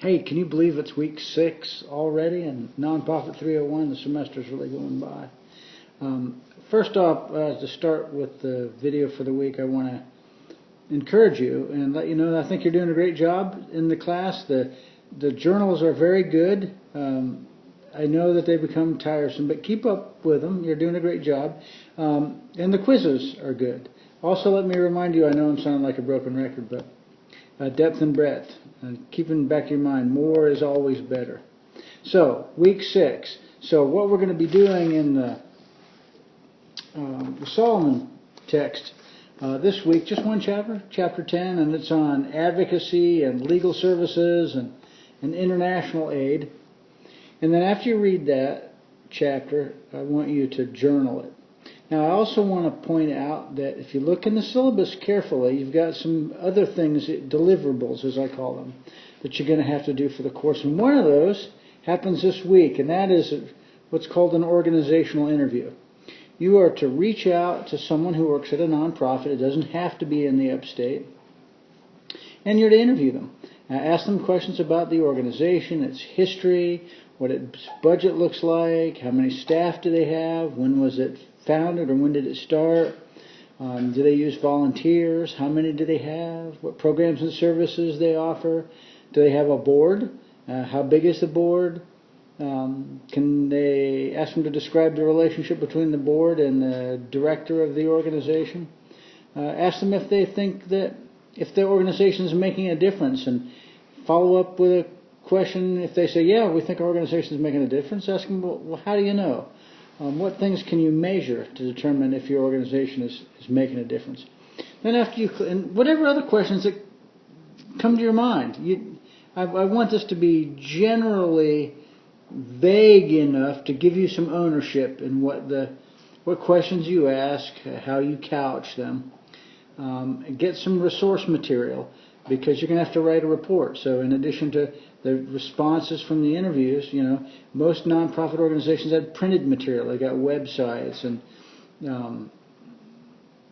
Hey, can you believe it's week 6 already and Nonprofit 301, the semester's really going by. First off, to start with the video for the week, I want to encourage you and let you know that I think you're doing a great job in the class. The journals are very good. I know that they become tiresome, but keep up with them. You're doing a great job. And the quizzes are good. Also, let me remind you, I know I'm sounding like a broken record, but depth and breadth. And keep in the back of your mind, more is always better. So, week 6. So what we're going to be doing in the Solomon text this week, just one chapter, chapter 10, and it's on advocacy and legal services and international aid. And then after you read that chapter, I want you to journal it. Now, I also want to point out that if you look in the syllabus carefully, you've got some other things, deliverables as I call them, that you're going to have to do for the course. And one of those happens this week, and that is what's called an organizational interview. You are to reach out to someone who works at a nonprofit. It doesn't have to be in the upstate. And you're to interview them. Ask them questions about the organization, its history, what its budget looks like, how many staff do they have, when was it founded or when did it start, do they use volunteers, how many do they have, what programs and services they offer, do they have a board, how big is the board, can they ask them to describe the relationship between the board and the director of the organization, ask them if they think that if the organization is making a difference, and follow up with a question. If they say, yeah, we think our organization is making a difference, ask them, well, how do you know? What things can you measure to determine if your organization is making a difference? Then after you, and whatever other questions that come to your mind, I want this to be generally vague enough to give you some ownership in what questions you ask, how you couch them. Get some resource material, because you're going to have to write a report. So in addition to the responses from the interviews, most nonprofit organizations have printed material. They got websites and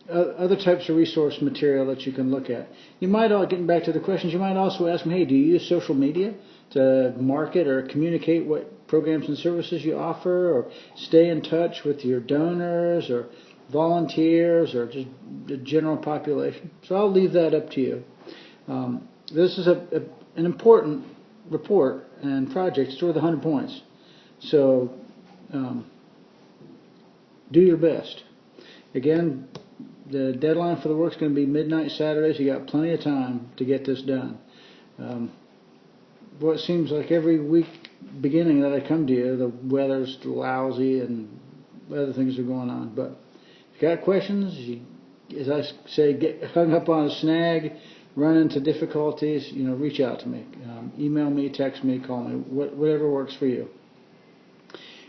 other types of resource material that you can look at. You might, getting back to the questions, you might also ask them, hey, do you use social media to market or communicate what programs and services you offer, or stay in touch with your donors or volunteers or just the general population? So I'll leave that up to you. This is an important report and project. It's worth 100 points. So do your best. Again, the deadline for the work is going to be midnight Saturday, so you got plenty of time to get this done. It seems like every week beginning that I come to you, the weather's lousy and other things are going on. But if you got questions, as I say, get hung up on a snag, run into difficulties, reach out to me. Email me, text me, call me, whatever works for you.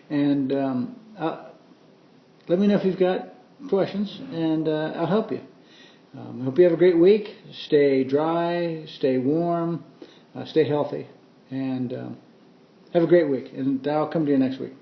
And let me know if you've got questions, and I'll help you. I hope you have a great week. Stay dry, stay warm, stay healthy, and have a great week. And I'll come to you next week.